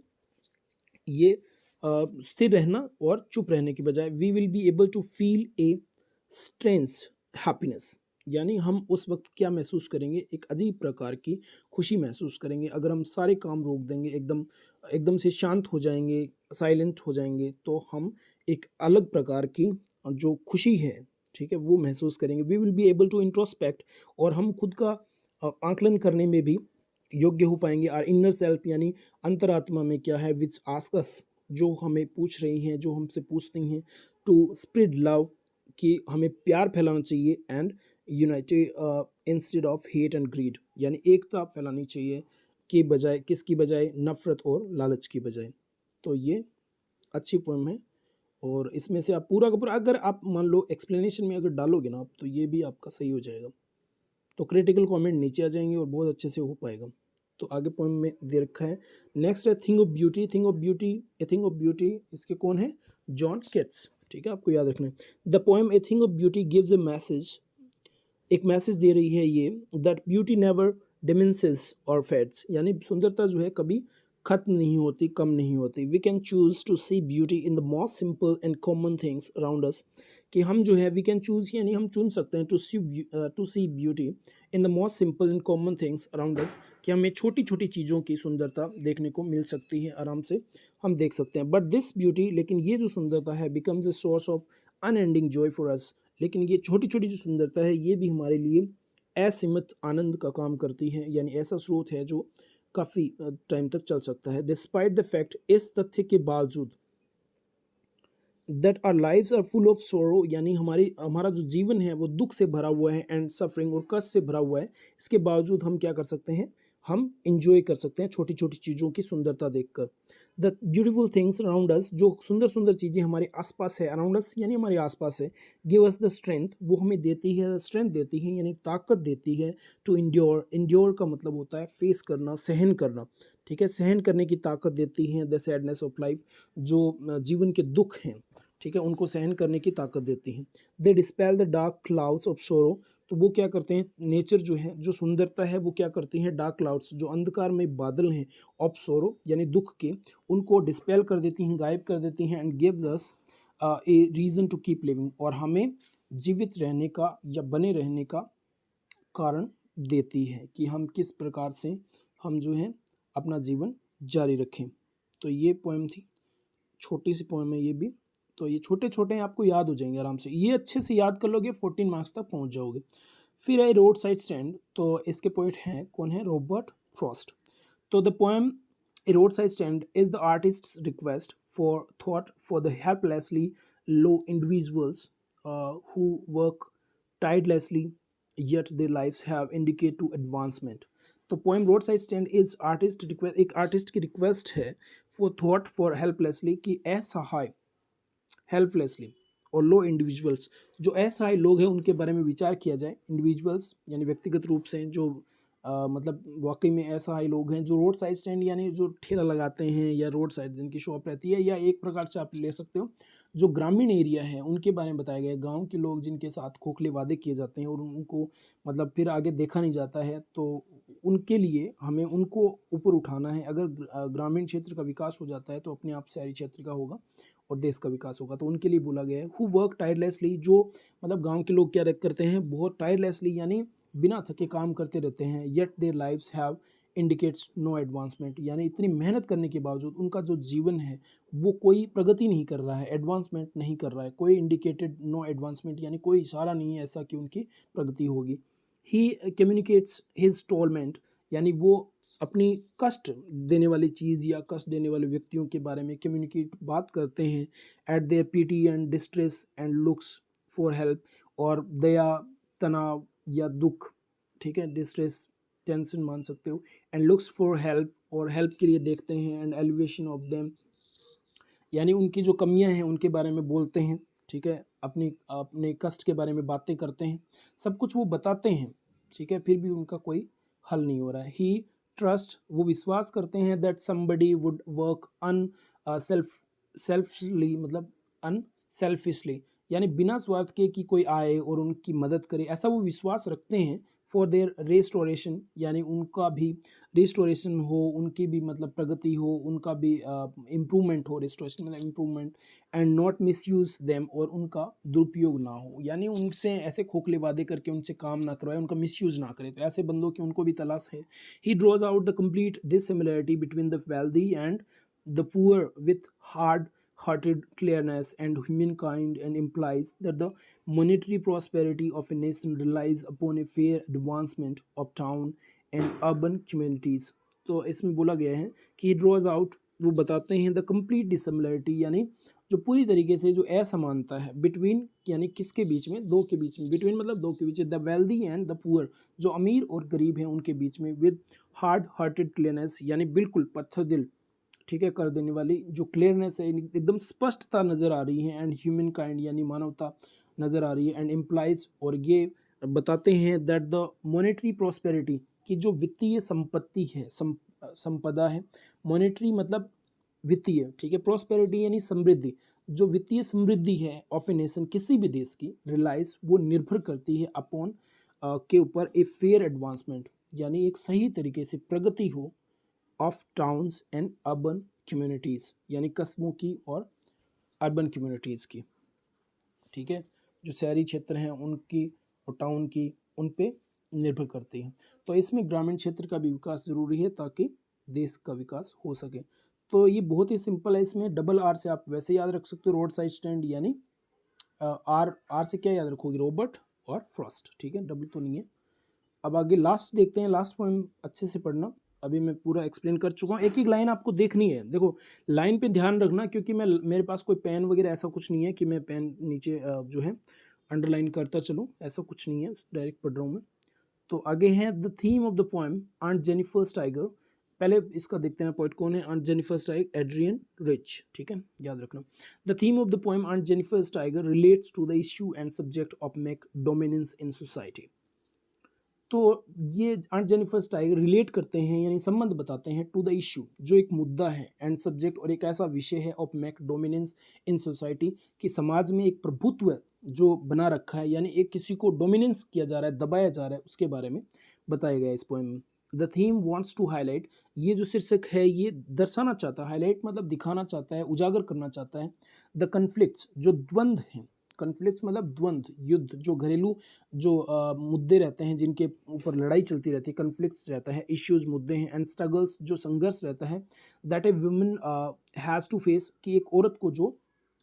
ये स्थिर रहना और चुप रहने की बजाय, we will be able to feel a strange happiness, यानी हम उस वक्त क्या महसूस करेंगे? एक अजीब प्रकार की खुशी महसूस करेंगे। अगर हम सारे काम रोक देंगे, एकदम एकदम से शांत हो जाएंगे, साइलेंट हो जाएंगे, तो हम एक अलग प्रकार की जो खुशी है, ठीक है, वो महसूस करेंगे। We will be able to introspect, और हम खुद का आकलन करने में भी योग्य हो पाएंगे। आर इनर सेल्फ, यानी अंतरात्मा में क्या है, विच आस्कस, जो हमें पूछ रही हैं, जो हमसे पूछती हैं, टू स्प्रेड लव, कि हमें प्यार फैलाना चाहिए, and United instead of hate and greed, यानी एकता फैलानी चाहिए के बजाय, किसकी बजाय? नफरत और लालच की बजाय। तो ये अच्छी पोएम है, और इसमें से आप पूरा का पूरा, अगर आप मान लो एक्सप्लेनेशन में अगर डालोगे ना आप, तो ये भी आपका सही हो जाएगा। तो क्रिटिकल कमेंट नीचे आ जाएंगे और बहुत अच्छे से हो पाएगा। तो आगे पोएम में दे रखा है। नेक्स्ट है thing of beauty. Thing of beauty, a thing of beauty, इसके कौन है? जॉन केट्स, ठीक है, आपको याद रखना है। The poem a thing of beauty gives A message, एक मैसेज दे रही है ये, दैट ब्यूटी नेवर डिमिनिशेस और फेड्स, यानी सुंदरता जो है कभी खत्म नहीं होती, कम नहीं होती। We can choose to see beauty in the most simple and common things around us, कि हम जो है, वी कैन चूज, यानी हम चुन सकते हैं, to see beauty in the most simple and common things around us, कि हमें छोटी छोटी चीज़ों की सुंदरता देखने को मिल सकती है, आराम से हम देख सकते हैं। बट दिस ब्यूटी, लेकिन ये जो सुंदरता है, becomes a source of unending Joy for us, लेकिन ये छोटी छोटी जो सुंदरता है, ये भी हमारे लिए असीमित आनंद का काम करती है, यानी ऐसा स्रोत है जो काफ़ी टाइम तक चल सकता है। डिस्पाइट द फैक्ट, इस तथ्य के बावजूद, that our lives are full of sorrow, यानी हमारा जो जीवन है वो दुख से भरा हुआ है, एंड सफरिंग, और कष्ट से भरा हुआ है, इसके बावजूद हम क्या कर सकते हैं? हम इंजॉय कर सकते हैं छोटी छोटी चीज़ों की सुंदरता देखकर। द ब्यूटीफुल थिंग्स अराउंड अस, जो सुंदर सुंदर चीज़ें हमारे आसपास है, अराउंड अस यानी हमारे आसपास है, गिव अस द स्ट्रेंथ, वो हमें देती है, स्ट्रेंथ देती है, यानी ताकत देती है, टू इंड्योर, इंड्योर का मतलब होता है फेस करना, सहन करना, ठीक है, सहन करने की ताकत देती है। द सैडनेस ऑफ लाइफ, जो जीवन के दुख हैं, ठीक है, उनको सहन करने की ताकत देती हैं। They dispel the dark clouds of sorrow, तो वो क्या करते हैं? नेचर जो है, जो सुंदरता है, वो क्या करती है? डार्क क्लाउड्स, जो अंधकार में बादल हैं, ऑफ सोरो यानी दुख के, उनको डिस्पेल कर देती हैं, गायब कर देती हैं, and gives us a reason to keep living, और हमें जीवित रहने का या बने रहने का कारण देती है, कि हम किस प्रकार से हम जो है अपना जीवन जारी रखें। तो ये पोएम थी, छोटी सी पोएम है ये भी। तो ये छोटे छोटे हैं, आपको याद हो जाएंगे आराम से, ये अच्छे से याद कर लोगे 14 मार्क्स तक पहुंच जाओगे। फिर है रोड साइड स्टैंड, तो इसके पोइट हैं कौन है? Robert Frost. तो the poem a roadside stand is the artist request for thought for the helplessly low individuals who work tirelessly yet their lives have indicate to advancement। तो poem roadside stand is artist request, एक artist की request है for thought for helplessly, कि असहाय, helplessly, और लो individuals, जो असहाय लोग हैं उनके बारे में विचार किया जाए। इंडिविजुअल्स यानी व्यक्तिगत रूप से जो मतलब वाकई में असहाय लोग हैं। जो रोड साइड स्टैंड यानी जो ठेला लगाते हैं या रोड साइड जिनकी शॉप रहती है, या एक प्रकार से आप ले सकते हो जो ग्रामीण एरिया है उनके बारे में बताया गया है। गाँव के लोग जिनके साथ खोखले वादे किए जाते हैं और उनको मतलब फिर आगे देखा नहीं जाता है, तो उनके लिए हमें उनको ऊपर उठाना है। अगर ग्रामीण क्षेत्र का विकास हो जाता है तो अपने आप शहरी क्षेत्र का होगा और देश का विकास होगा। तो उनके लिए बोला गया है हु वर्क टायरलेसली, जो मतलब गांव के लोग क्या करते हैं, बहुत टायरलेसली यानी बिना थके काम करते रहते हैं। Yet their lives have indicates no advancement, यानी इतनी मेहनत करने के बावजूद उनका जो जीवन है वो कोई प्रगति नहीं कर रहा है, एडवांसमेंट नहीं कर रहा है। कोई इंडिकेटेड नो एडवांसमेंट यानी कोई इशारा नहीं है ऐसा कि उनकी प्रगति होगी। ही कम्युनिकेट्स हिज टॉर्मेंट, यानी वो अपनी कष्ट देने वाली चीज़ या कष्ट देने वाले व्यक्तियों के बारे में कम्युनिकेट बात करते हैं। Eight there PT and distress and looks for help, और दया, तनाव या दुख, ठीक है, डिस्ट्रेस टेंशन मान सकते हो। एंड लुक्स फॉर हेल्प, और हेल्प के लिए देखते हैं। एंड एलिवेशन ऑफ देम, यानी उनकी जो कमियां हैं उनके बारे में बोलते हैं, ठीक है, अपनी अपने कष्ट के बारे में बातें करते हैं, सब कुछ वो बताते हैं, ठीक है, फिर भी उनका कोई हल नहीं हो रहा है। ही ट्रस्ट, वो विश्वास करते हैं that somebody would work unselfly, मतलब अनसेल्फिशली, यानी बिना स्वार्थ के कि कोई आए और उनकी मदद करे, ऐसा वो विश्वास रखते हैं। फॉर देयर रेस्टोरेशन, यानी उनका भी रिस्टोरेशन हो, उनकी भी मतलब प्रगति हो, उनका भी इम्प्रूवमेंट हो, रिस्टोरेशन मतलब improvement. And not misuse them, और उनका दुरुपयोग ना हो, यानी उनसे ऐसे खोखले वादे करके उनसे काम ना करवाए, उनका मिसयूज ना करे। तो ऐसे बंदों की उनको भी तलाश है। ही drawers out the complete dissimilarity between the wealthy and the poor with hard-hearted clearness and humankind, and implies that the monetary prosperity of a nation relies upon a fair advancement of town and urban communities। तो इसमें बोला गया है कि draws out, वो बताते हैं the complete dissimilarity, यानी जो पूरी तरीके से जो असमानता है, बिटवीन यानी किसके बीच में, दो के बीच में, बिटवीन मतलब दो के बीच, the wealthy and the poor, जो अमीर और गरीब हैं उनके बीच में, विद हार्ड हार्टेड क्लियरनेस, यानी बिल्कुल पत्थर दिल, ठीक है, कर देने वाली जो क्लियरनेस है, एकदम स्पष्टता नज़र आ रही है। एंड ह्यूमन काइंड, यानी मानवता नज़र आ रही है। एंड इम्प्लाइज, और ये बताते हैं दैट द मॉनेटरी प्रॉस्पेरिटी, की जो वित्तीय संपत्ति है, संपदा है, मॉनेटरी मतलब वित्तीय, ठीक है, प्रॉस्पेरिटी यानी समृद्धि, जो वित्तीय समृद्धि है ऑफ ए नेशन, किसी भी देश की, रिलाइज, वो निर्भर करती है अपॉन के ऊपर ए फेयर एडवांसमेंट, यानी एक सही तरीके से प्रगति हो of towns and urban communities, यानी कस्बों की और अर्बन कम्युनिटीज़ की, ठीक है, जो शहरी क्षेत्र हैं उनकी और टाउन की, उन पे निर्भर करती हैं। तो इसमें ग्रामीण क्षेत्र का भी विकास ज़रूरी है ताकि देश का विकास हो सके। तो ये बहुत ही सिंपल है। इसमें डबल आर से आप वैसे याद रख सकते हो, रोड साइड स्टैंड, यानी आर से क्या याद रखोगे, रॉबर्ट और फ्रॉस्ट, ठीक है, डबल तो नहीं है। अब आगे लास्ट देखते हैं, लास्ट पोएम अच्छे से पढ़ना। अभी मैं पूरा एक्सप्लेन कर चुका हूँ, एक एक लाइन आपको देखनी है। देखो लाइन पे ध्यान रखना, क्योंकि मेरे पास कोई पेन वगैरह ऐसा कुछ नहीं है कि मैं पेन नीचे जो है अंडरलाइन करता चलूँ, ऐसा कुछ नहीं है, डायरेक्ट पढ़ रहा हूँ मैं। तो आगे है the theme of the poem aunt Jennifer's स्टाइगर। पहले इसका देखते हैं पोइट कौन है, आंट जेनिफर स्टाइगर, एड्रियन रिच, ठीक है, याद रखना। The theme of the poem aunt Jennifer's स्टाइगर relates to the issue and subject of male dominance in society. तो ये आंट जेनिफर स्टाइगर रिलेट करते हैं, यानी संबंध बताते हैं, टू द इशू, जो एक मुद्दा है, एंड सब्जेक्ट, और एक ऐसा विषय है, of male dominance in society, कि समाज में एक प्रभुत्व जो बना रखा है, यानी एक किसी को डोमिनेंस किया जा रहा है, दबाया जा रहा है, उसके बारे में बताया गया है इस पोएम में। The theme wants to highlight, ये जो शीर्षक है ये दर्शाना चाहता है, हाईलाइट मतलब दिखाना चाहता है, उजागर करना चाहता है, द कन्फ्लिक्ट्स, जो द्वंद्व हैं, कन्फ्लिक्ट्स मतलब द्वंद्व, युद्ध, जो घरेलू जो मुद्दे रहते हैं जिनके ऊपर लड़ाई चलती रहती है, कन्फ्लिक्ट्स रहता है, इश्यूज मुद्दे हैं, एंड स्ट्रगल्स, जो संघर्ष रहता है, that a women has to face, कि एक औरत को जो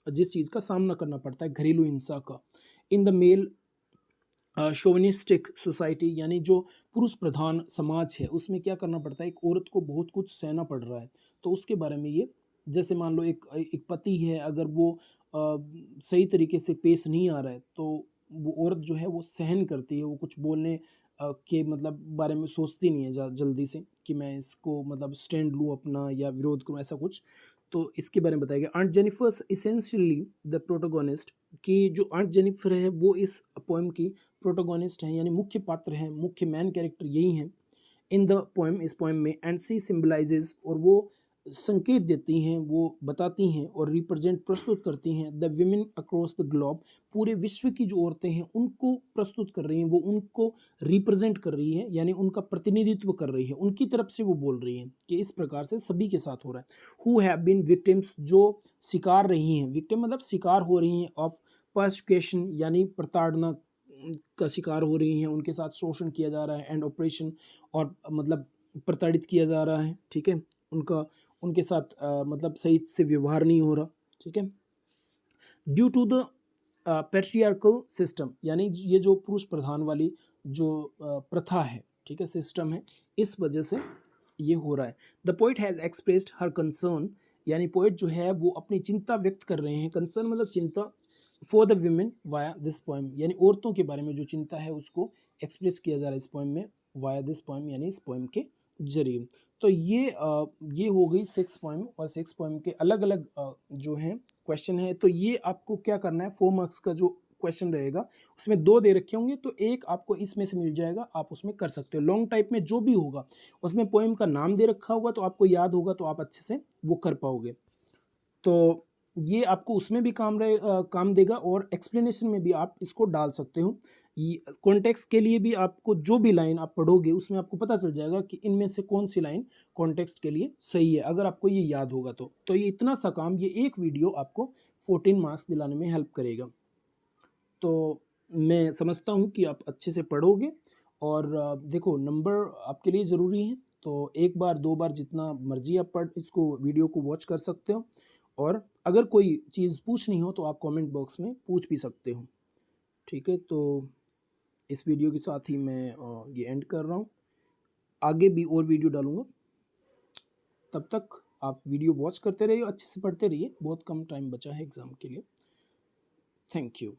जिस चीज़ का सामना करना पड़ता है, घरेलू हिंसा का, इन द मेल शोविनिस्टिक सोसाइटी, यानी जो पुरुष प्रधान समाज है उसमें क्या करना पड़ता है, एक औरत को बहुत कुछ सहना पड़ रहा है। तो उसके बारे में ये, जैसे मान लो एक पति है, अगर वो सही तरीके से पेश नहीं आ रहा है, तो वो औरत जो है वो सहन करती है, वो कुछ बोलने के मतलब बारे में सोचती नहीं है जल्दी से, कि मैं इसको मतलब स्टैंड लूँ अपना या विरोध करूँ, ऐसा कुछ। तो इसके बारे में बताया गया। Aunt Jennifer's essentially the protagonist, कि जो आंट जेनिफर है वो इस पोएम की प्रोटोगोनिस्ट हैं, यानी मुख्य पात्र हैं, मुख्य मैन कैरेक्टर यही हैं। इन द पोएम, इस पोएम में, एंड सी सिम्बलाइजेज, और वो संकेत देती हैं, वो बताती हैं और रिप्रेजेंट प्रस्तुत करती हैं the women across the globe, पूरे विश्व की जो औरतें हैं उनको प्रस्तुत कर रही हैं, वो उनको रिप्रेजेंट कर रही हैं, यानी उनका प्रतिनिधित्व कर रही है, उनकी तरफ से वो बोल रही हैं कि इस प्रकार से सभी के साथ हो रहा है। हु हैव बीन विक्टिम्स, जो शिकार रही हैं, विक्टिम मतलब शिकार हो रही हैं, ऑफ पर्सिक्यूशन यानी प्रताड़ना का शिकार हो रही हैं, उनके साथ शोषण किया जा रहा है, एंड ऑपरेशन, और मतलब प्रताड़ित किया जा रहा है, ठीक है, उनके साथ मतलब सही से व्यवहार नहीं हो रहा, ठीक है, due to the patriarchal system, यानी ये जो पुरुष प्रधान वाली जो प्रथा है, ठीक है, सिस्टम है, इस वजह से ये हो रहा है। The poet has expressed her concern, यानी पोइट जो है वो अपनी चिंता व्यक्त कर रहे हैं, कंसर्न मतलब चिंता, for the women via this poem, यानी औरतों के बारे में जो चिंता है उसको एक्सप्रेस किया जा रहा है इस पोएम में, वाया दिस पोएम यानी इस पोएम के जरिए। तो ये हो गई 6 पोएम, और 6 पोएम के अलग अलग जो हैं क्वेश्चन है। तो ये आपको क्या करना है, 4 मार्क्स का जो क्वेश्चन रहेगा उसमें 2 दे रखे होंगे, तो एक आपको इसमें से मिल जाएगा, आप उसमें कर सकते हो। लॉन्ग टाइप में जो भी होगा उसमें पोएम का नाम दे रखा होगा, तो आपको याद होगा, तो आप अच्छे से वो कर पाओगे। तो ये आपको उसमें भी काम देगा, और एक्सप्लेनेशन में भी आप इसको डाल सकते हो। कॉन्टेक्स्ट के लिए भी आपको जो भी लाइन आप पढ़ोगे उसमें आपको पता चल जाएगा कि इनमें से कौन सी लाइन कॉन्टेक्स्ट के लिए सही है, अगर आपको ये याद होगा तो ये इतना सा काम, ये एक वीडियो आपको 14 मार्क्स दिलाने में हेल्प करेगा। तो मैं समझता हूँ कि आप अच्छे से पढ़ोगे, और देखो नंबर आपके लिए ज़रूरी है, तो एक बार 2 बार जितना मर्जी आप पढ़ इसको वीडियो को वॉच कर सकते हो, और अगर कोई चीज़ पूछनी हो तो आप कमेंट बॉक्स में पूछ भी सकते हो, ठीक है। तो इस वीडियो के साथ ही मैं ये एंड कर रहा हूँ, आगे भी और वीडियो डालूँगा, तब तक आप वीडियो वॉच करते रहिए, अच्छे से पढ़ते रहिए, बहुत कम टाइम बचा है एग्ज़ाम के लिए। Thank you.